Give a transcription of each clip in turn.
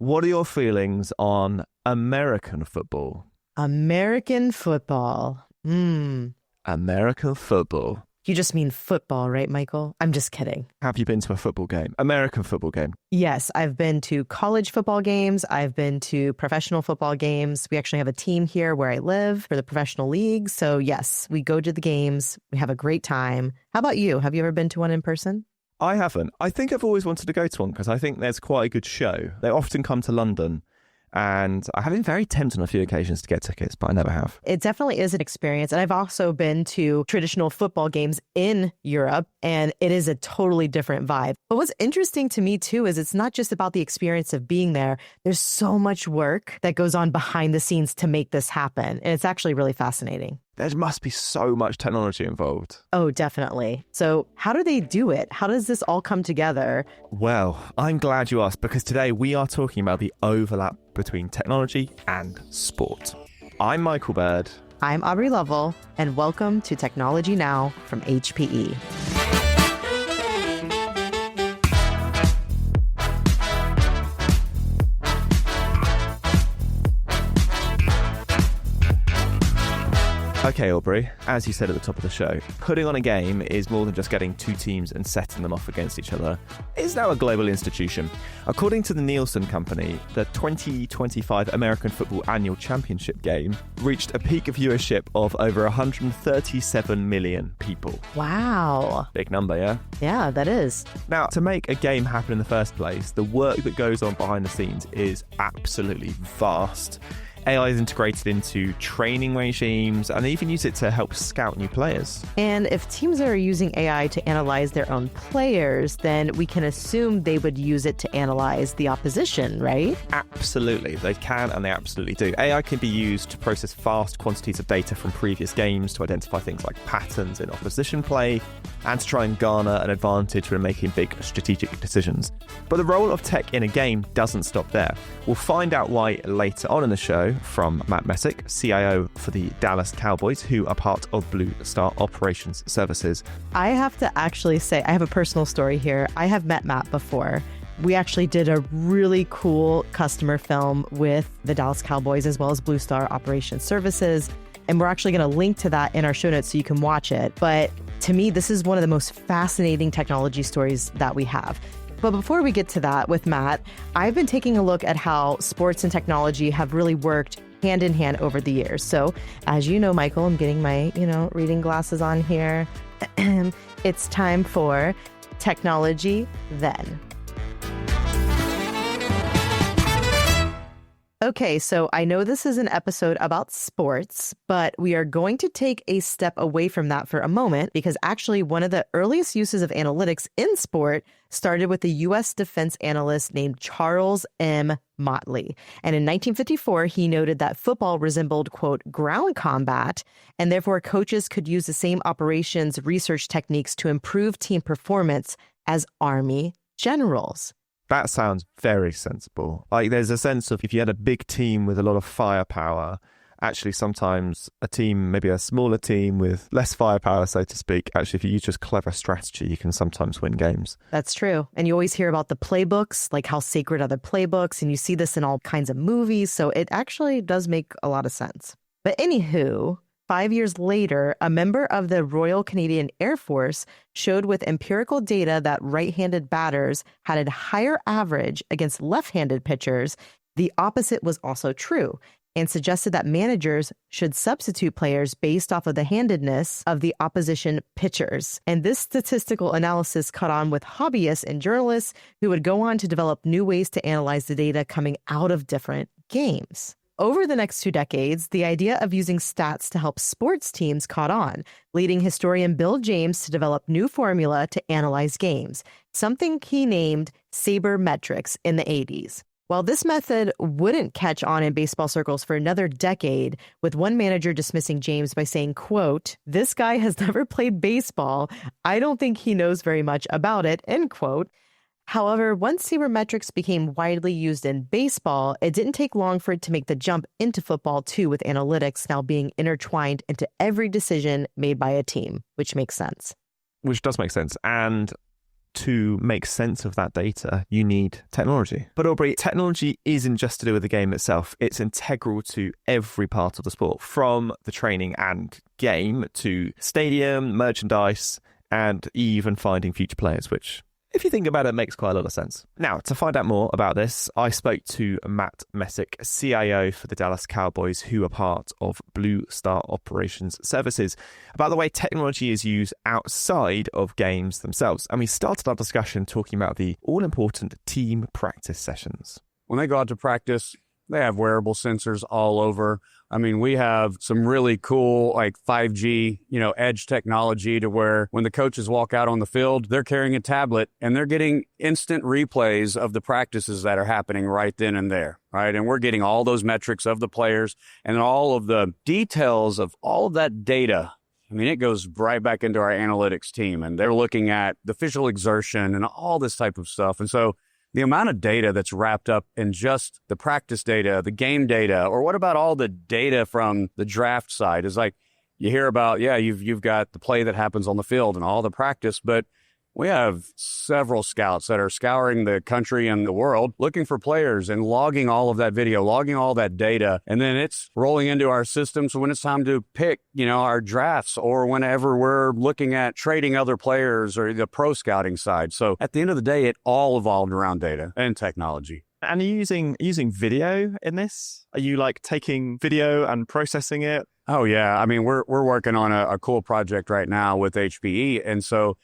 what are your feelings on American football? American football. American football. You just mean football, right, Michael? I'm just kidding. Have you been to a football game? American football game? Yes, I've been to college football games. I've been to professional football games. We actually have a team here where I live for the professional league. So yes, we go to the games. We have a great time. How about you? Have you ever been to one in person? I haven't. I think I've always wanted to go to one because I think there's quite a good show. They often come to London. And I have been very tempted on a few occasions to get tickets, but I never have. It definitely is an experience. And I've also been to traditional football games in Europe, and it is a totally different vibe. But what's interesting to me, too, is it's not just about the experience of being there. There's so much work that goes on behind the scenes to make this happen. And it's actually really fascinating. There must be so much technology involved. Oh, definitely. So how do they do it? How does this all come together? Well, I'm glad you asked because today we are talking about the overlap between technology and sport. I'm Michael Bird. I'm Aubrey Lovell, and welcome to Technology Now from HPE. Okay, Aubrey, as you said at the top of the show, putting on a game is more than just getting two teams and setting them off against each other. It's now a global institution. According to the Nielsen Company, the 2025 American Football Annual Championship game reached a peak of viewership of over 137 million people. Wow. Big number, yeah? Yeah, that is. Now, to make a game happen in the first place, the work that goes on behind the scenes is absolutely vast. AI is integrated into training regimes, and they even use it to help scout new players. And if teams are using AI to analyze their own players, then we can assume they would use it to analyze the opposition, right? Absolutely. They can, and they absolutely do. AI can be used to process vast quantities of data from previous games to identify things like patterns in opposition play and to try and garner an advantage when making big strategic decisions. But the role of tech in a game doesn't stop there. We'll find out why later on in the show from Matt Messick, CIO for the Dallas Cowboys, who are part of Blue Star Operations Services. I have to actually say, I have a personal story here. I have met Matt before. We actually did a really cool customer film with the Dallas Cowboys as well as Blue Star Operations Services. And we're actually going to link to that in our show notes so you can watch it. But to me, this is one of the most fascinating technology stories that we have. But before we get to that with Matt, I've been taking a look at how sports and technology have really worked hand in hand over the years. So as you know, Michael, I'm getting my, reading glasses on here. It's time for Technology Then. Okay, so I know this is an episode about sports, but we are going to take a step away from that for a moment because actually one of the earliest uses of analytics in sport started with a U.S. defense analyst named Charles M. Motley. And in 1954, he noted that football resembled, quote, ground combat, and therefore coaches could use the same operations research techniques to improve team performance as Army generals. That sounds very sensible. Like there's a sense of if you had a big team with a lot of firepower, actually sometimes a team, maybe a smaller team with less firepower, so to speak, actually if you use just clever strategy, you can sometimes win games. That's true. And you always hear about the playbooks, like how sacred are the playbooks, and you see this in all kinds of movies, so it actually does make a lot of sense. But anywho, 5 years later, a member of the Royal Canadian Air Force showed with empirical data that right-handed batters had a higher average against left-handed pitchers. The opposite was also true, and suggested that managers should substitute players based off of the handedness of the opposition pitchers. And this statistical analysis caught on with hobbyists and journalists who would go on to develop new ways to analyze the data coming out of different games. Over the next 2 decades, the idea of using stats to help sports teams caught on, leading historian Bill James to develop new formula to analyze games, something he named sabermetrics in the 80s. While this method wouldn't catch on in baseball circles for another decade, with one manager dismissing James by saying, quote, "This guy has never played baseball. I don't think he knows very much about it," end quote. However, once sabermetrics became widely used in baseball, it didn't take long for it to make the jump into football too, with analytics now being intertwined into every decision made by a team, which makes sense. Which does make sense. And to make sense of that data, you need technology. But Aubrey, technology isn't just to do with the game itself. It's integral to every part of the sport, from the training and game to stadium, merchandise, and even finding future players, which, if you think about it, makes quite a lot of sense. Now, to find out more about this, I spoke to Matt Messick, CIO for the Dallas Cowboys, who are part of Blue Star Operations Services, about the way technology is used outside of games themselves. And we started our discussion talking about the all-important team practice sessions. When they go out to practice, they have wearable sensors all over. I mean, we have some really cool, like 5G, edge technology to where when the coaches walk out on the field, they're carrying a tablet and they're getting instant replays of the practices that are happening right then and there, right? And we're getting all those metrics of the players and all of the details of all of that data. I mean, it goes right back into our analytics team, and they're looking at the physical exertion and all this type of stuff. And so the amount of data that's wrapped up in just the practice data, the game data, or what about all the data from the draft side is like, you hear about, you've got the play that happens on the field and all the practice, but we have several scouts that are scouring the country and the world looking for players and logging all of that video, logging all that data. And then it's rolling into our system. So when it's time to pick, our drafts, or whenever we're looking at trading other players or the pro scouting side. So at the end of the day, it all evolved around data and technology. And are you using video in this? Are you taking video and processing it? Oh, yeah. I mean, we're working on a cool project right now with HPE. And so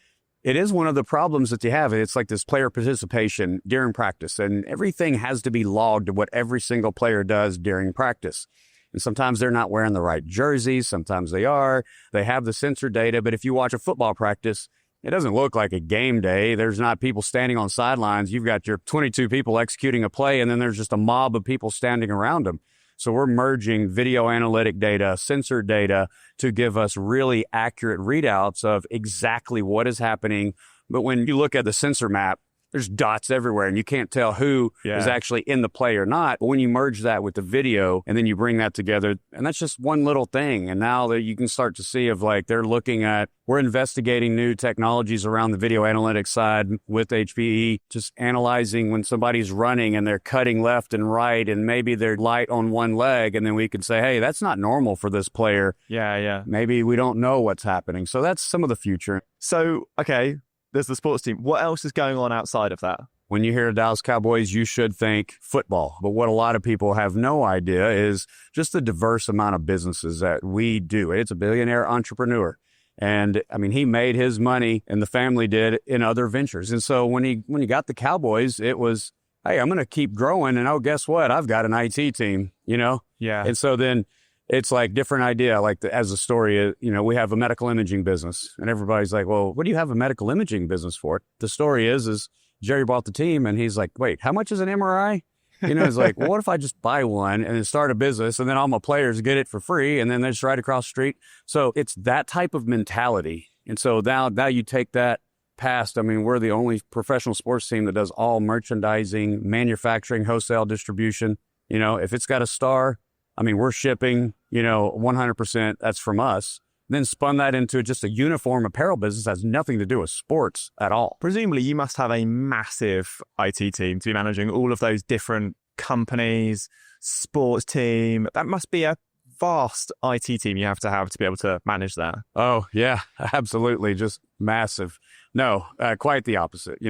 it is one of the problems that you have. It's like this player participation during practice, and everything has to be logged to what every single player does during practice. And sometimes they're not wearing the right jerseys. Sometimes they are. They have the sensor data. But if you watch a football practice, it doesn't look like a game day. There's not people standing on sidelines. You've got your 22 people executing a play, and then there's just a mob of people standing around them. So we're merging video analytic data, sensor data to give us really accurate readouts of exactly what is happening. But when you look at the sensor map, there's dots everywhere and you can't tell who is actually in the play or not. But when you merge that with the video and then you bring that together, and that's just one little thing. And now that you can start to see of they're looking at, we're investigating new technologies around the video analytics side with HPE, just analyzing when somebody's running and they're cutting left and right and maybe they're light on one leg. And then we can say, hey, that's not normal for this player. Yeah. Maybe we don't know what's happening. So that's some of the future. So, okay, there's the sports team. What else is going on outside of that? When you hear Dallas Cowboys, you should think football. But what a lot of people have no idea is just the diverse amount of businesses that we do. It's a billionaire entrepreneur. And I mean, he made his money, and the family did, in other ventures. And so when he got the Cowboys, it was, hey, I'm going to keep growing. And guess what? I've got an IT team, Yeah. And so then it's different idea. As a story, we have a medical imaging business, and everybody's like, well, what do you have a medical imaging business for? The story is Jerry bought the team, and he's like, wait, how much is an MRI? He's like, well, what if I just buy one and then start a business, and then all my players get it for free, and then they're just right across the street. So it's that type of mentality. And so now you take that past, we're the only professional sports team that does all merchandising, manufacturing, wholesale distribution. If it's got a star, we're shipping, 100%, that's from us. Then spun that into just a uniform apparel business that has nothing to do with sports at all. Presumably, you must have a massive IT team to be managing all of those different companies, sports team. That must be a vast IT team you have to be able to manage that. Oh, yeah, absolutely. Just massive. No, quite the opposite.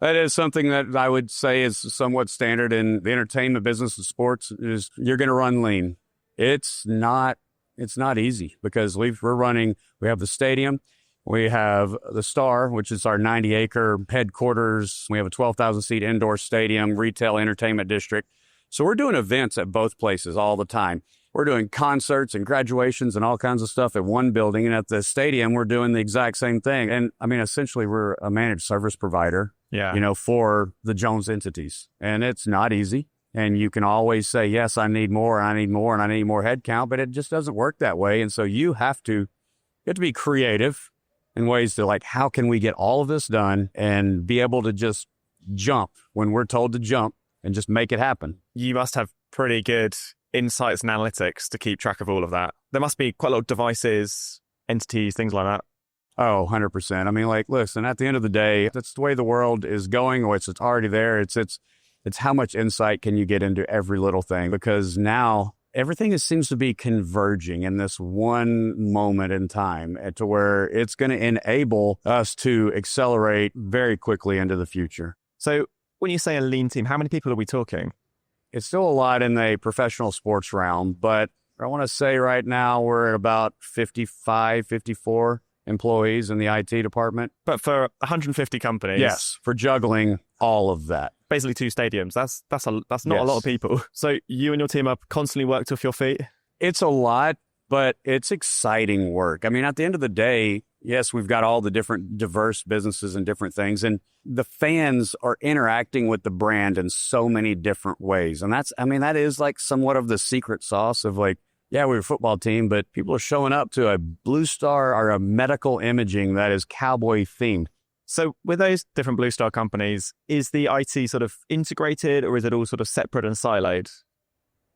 That is something that I would say is somewhat standard in the entertainment business and sports, is you're going to run lean. It's not easy because we have the stadium, we have the Star, which is our 90-acre headquarters. We have a 12,000-seat indoor stadium, retail entertainment district. So we're doing events at both places all the time. We're doing concerts and graduations and all kinds of stuff at one building. And at the stadium, we're doing the exact same thing. And essentially, we're a managed service provider, for the Jones entities. And it's not easy. And you can always say, yes, I need more, and I need more, and I need more headcount, but it just doesn't work that way. And so you have to be creative in ways to how can we get all of this done and be able to just jump when we're told to jump and just make it happen. You must have pretty good insights and analytics to keep track of all of that. There must be quite a lot of devices, entities, things like that. Oh, 100%. I mean, like, listen, at the end of the day, that's the way the world is going, or it's already there. It's how much insight can you get into every little thing? Because now everything seems to be converging in this one moment in time to where it's going to enable us to accelerate very quickly into the future. So when you say a lean team, how many people are we talking? It's still a lot in the professional sports realm, but I want to say right now we're at about 55, 54 employees in the IT department. But for 150 companies? Yes, for juggling all of that. Basically 2 stadiums. That's not a lot of people. So you and your team are constantly worked off your feet? It's a lot, but it's exciting work. I mean, at the end of the day, yes, we've got all the different diverse businesses and different things, and the fans are interacting with the brand in so many different ways. And that is like somewhat of the secret sauce of like, yeah, we're a football team, but people are showing up to a Blue Star or a medical imaging that is cowboy themed. So with those different Blue Star companies, is the IT sort of integrated or is it all sort of separate and siloed?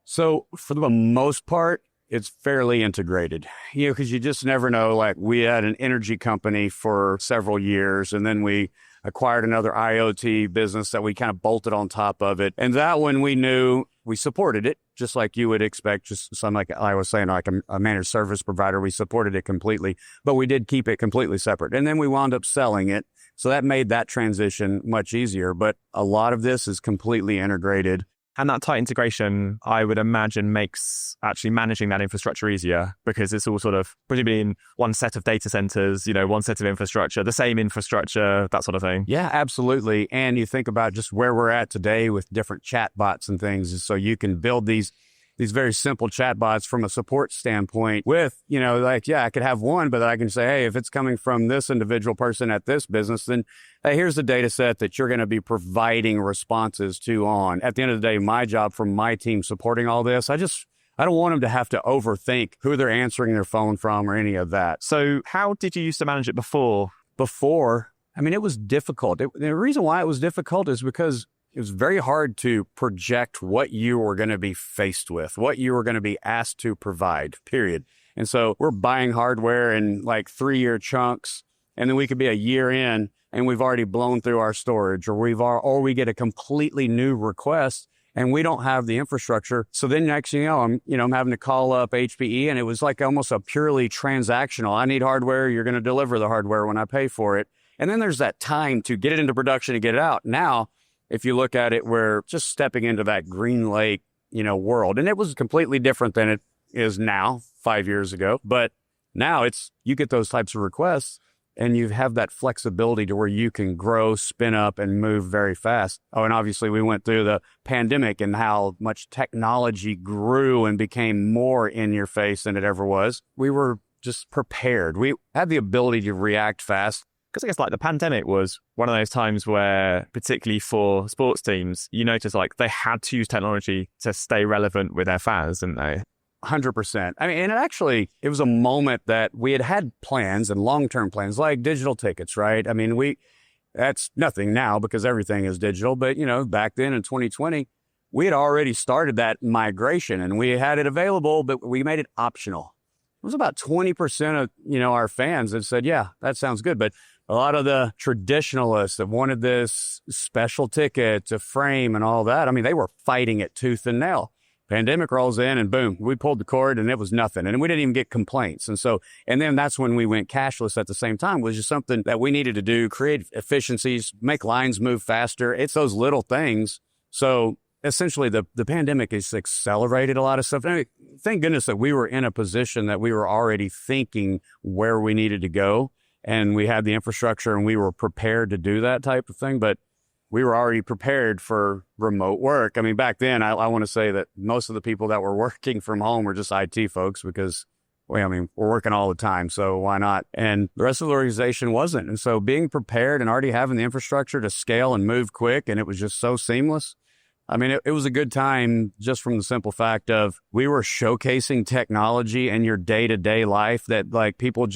So for the most part, it's fairly integrated, because you just never know. Like, we had an energy company for several years, and then we acquired another IoT business that we kind of bolted on top of it. And that one, we knew we supported it, just like you would expect. Just something like I was saying, like a managed service provider, we supported it completely, but we did keep it completely separate. And then we wound up selling it. So that made that transition much easier. But a lot of this is completely integrated. And that tight integration, I would imagine, makes actually managing that infrastructure easier because it's all sort of presumably in one set of data centers, one set of infrastructure, the same infrastructure, that sort of thing. Yeah, absolutely. And you think about just where we're at today with different chatbots and things. So you can build these very simple chatbots from a support standpoint with, I could have one, but I can say, hey, if it's coming from this individual person at this business, then hey, here's the data set that you're going to be providing responses to on. At the end of the day, my job from my team supporting all this, I don't want them to have to overthink who they're answering their phone from or any of that. So how did you used to manage it before? It was difficult. The reason why it was difficult is because it was very hard to project what you were going to be faced with, what you were going to be asked to provide, period. And so we're buying hardware in like 3-year chunks, and then we could be a year in and we've already blown through our storage, or we get a completely new request and we don't have the infrastructure. So then next thing you know, I'm having to call up HPE, and it was like almost a purely transactional. I need hardware. You're going to deliver the hardware when I pay for it. And then there's that time to get it into production and get it out. Now, if you look at it, we're just stepping into that Green Lake, world. And it was completely different than it is now, 5 years ago. But now you get those types of requests and you have that flexibility to where you can grow, spin up, and move very fast. Oh, and obviously we went through the pandemic and how much technology grew and became more in your face than it ever was. We were just prepared. We had the ability to react fast. Because I guess like the pandemic was one of those times where, particularly for sports teams, you notice like they had to use technology to stay relevant with their fans, didn't they? 100%. And it was a moment that we had plans and long-term plans like digital tickets, right? That's nothing now because everything is digital. But, back then in 2020, we had already started that migration and we had it available, but we made it optional. It was about 20% of, our fans that said, yeah, that sounds good. But a lot of the traditionalists that wanted this special ticket to frame and all that, they were fighting it tooth and nail. Pandemic rolls in and boom, we pulled the cord and it was nothing. And we didn't even get complaints. And then that's when we went cashless at the same time, was just something that we needed to do, create efficiencies, make lines move faster. It's those little things. So essentially the pandemic has accelerated a lot of stuff. Thank goodness that we were in a position that we were already thinking where we needed to go. And we had the infrastructure and we were prepared to do that type of thing, but we were already prepared for remote work. Back then, I want to say that most of the people that were working from home were just IT folks because, we're working all the time, so why not? And the rest of the organization wasn't. And so being prepared and already having the infrastructure to scale and move quick, and it was just so seamless. It was a good time just from the simple fact of we were showcasing technology in your day-to-day life that like people would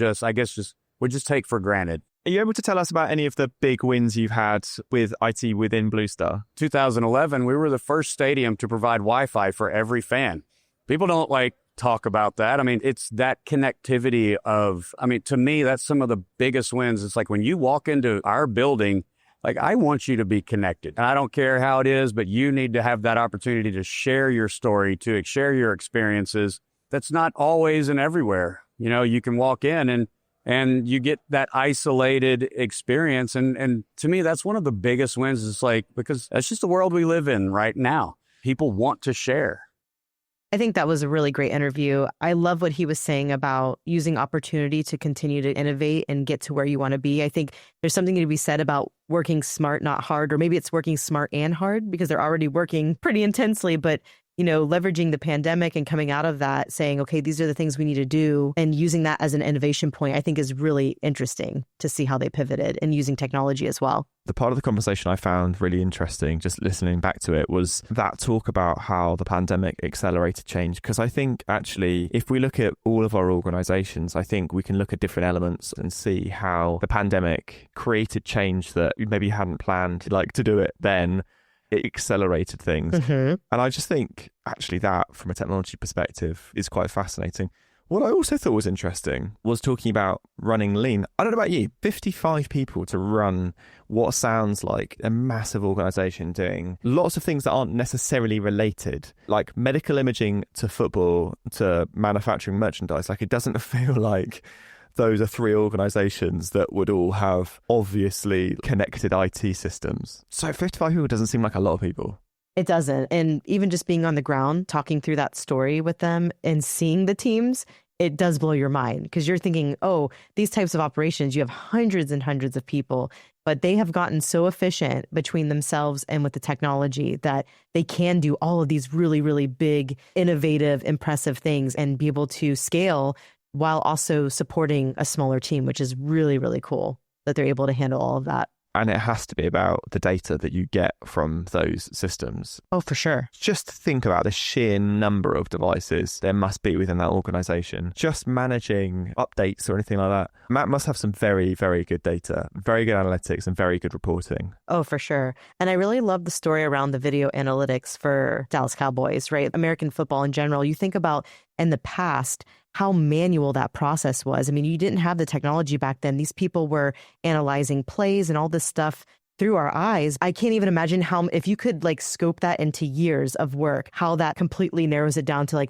just take for granted. Are you able to tell us about any of the big wins you've had with IT within Blue Star? 2011, we were the first stadium to provide Wi-Fi for every fan. People don't talk about that. I mean, it's that connectivity of, I mean, to me, that's some of the biggest wins. It's like when you walk into our building, like, I want you to be connected. And I don't care how it is, but you need to have that opportunity to share your story, to share your experiences. That's not always and everywhere. You know, you can walk in and you get that isolated experience. And to me, that's one of the biggest wins. It's like, because that's just the world we live in right now. People want to share. I think that was a really great interview. I love what he was saying about using opportunity to continue to innovate and get to where you want to be. I think there's something to be said about working smart, not hard, or maybe it's working smart and hard because they're already working pretty intensely, but you know, leveraging the pandemic and coming out of that, saying, okay, these are the things we need to do, and using that as an innovation point, I think is really interesting to see how they pivoted and using technology as well. The part of the conversation I found really interesting, just listening back to it, was that talk about how the pandemic accelerated change. Because I think actually, if we look at all of our organizations, I think we can look at different elements and see how the pandemic created change that we maybe hadn't planned to do it then. It accelerated things. And I just think actually that from a technology perspective is quite fascinating. What I also thought was interesting was talking about running lean. I don't know about you, 55 people to run what sounds like a massive organization doing lots of things that aren't necessarily related, like medical imaging to football to manufacturing merchandise. Like, it doesn't feel like those are three organizations that would all have obviously connected IT systems. So 55 people doesn't seem like a lot of people. It doesn't. And even just being on the ground, talking through that story with them and seeing the teams, it does blow your mind because you're thinking, oh, these types of operations, you have hundreds and hundreds of people, but they have gotten so efficient between themselves and with the technology that they can do all of these really, really big, innovative, impressive things and be able to scale while also supporting a smaller team, which is really, really cool that they're able to handle all of that. And it has to be about the data that you get from those systems. Oh, for sure. Just think about the sheer number of devices there must be within that organization. Just managing updates or anything like that. Matt must have some very, very good data, very good analytics and very good reporting. Oh, for sure. And I really love the story around the video analytics for Dallas Cowboys, right? American football in general. You think about in the past, how manual that process was. I mean, you didn't have the technology back then. These people were analyzing plays and all this stuff through our eyes. I can't even imagine how, if you could scope that into years of work, how that completely narrows it down to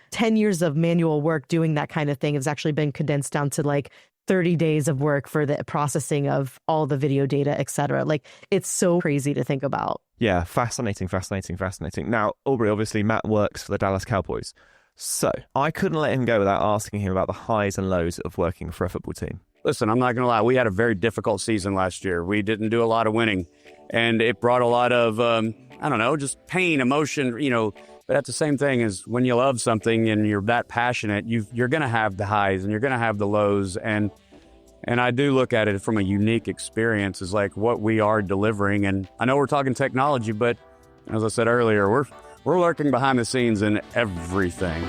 10 years of manual work doing that kind of thing has actually been condensed down to 30 days of work for the processing of all the video data, et cetera. It's so crazy to think about. Yeah, fascinating. Now, Aubrey, obviously, Matt works for the Dallas Cowboys. So I couldn't let him go without asking him about the highs and lows of working for a football team. Listen, I'm not going to lie. We had a very difficult season last year. We didn't do a lot of winning, and it brought a lot of, just pain, emotion, but that's the same thing as when you love something and you're that passionate, you're going to have the highs and you're going to have the lows. And I do look at it from a unique experience as what we are delivering. And I know we're talking technology, but as I said earlier, we're working behind the scenes in everything.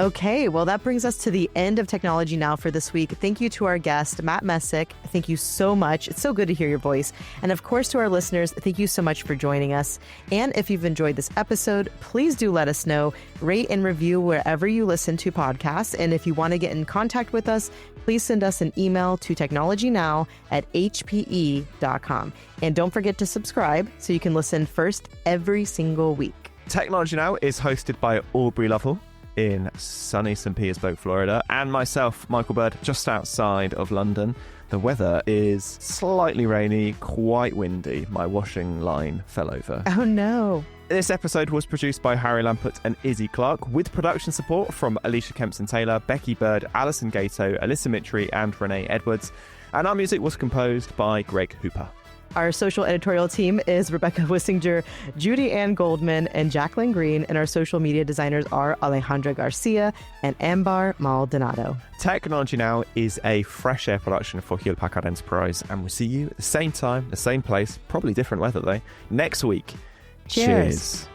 Okay, well, that brings us to the end of Technology Now for this week. Thank you to our guest, Matt Messick. Thank you so much. It's so good to hear your voice. And of course, to our listeners, thank you so much for joining us. And if you've enjoyed this episode, please do let us know. Rate and review wherever you listen to podcasts. And if you want to get in contact with us, please send us an email to technologynow@hpe.com. And don't forget to subscribe so you can listen first every single week. Technology Now is hosted by Aubrey Lovell in sunny St. Petersburg, Florida, and myself, Michael Bird, just outside of London. The weather is slightly rainy, quite windy. My washing line fell over. Oh no. This episode was produced by Harry Lampert and Izzy Clark, with production support from Alicia Kempson-Taylor, Becky Bird, Alison Gato, Alyssa Mitri, and Renee Edwards. And our music was composed by Greg Hooper. Our social editorial team is Rebecca Wissinger, Judy Ann Goldman, and Jacqueline Green, and our social media designers are Alejandra Garcia and Ambar Maldonado. Technology Now is a fresh air production for Hewlett Packard Enterprise, and we'll see you at the same time, the same place, probably different weather though, next week. Cheers.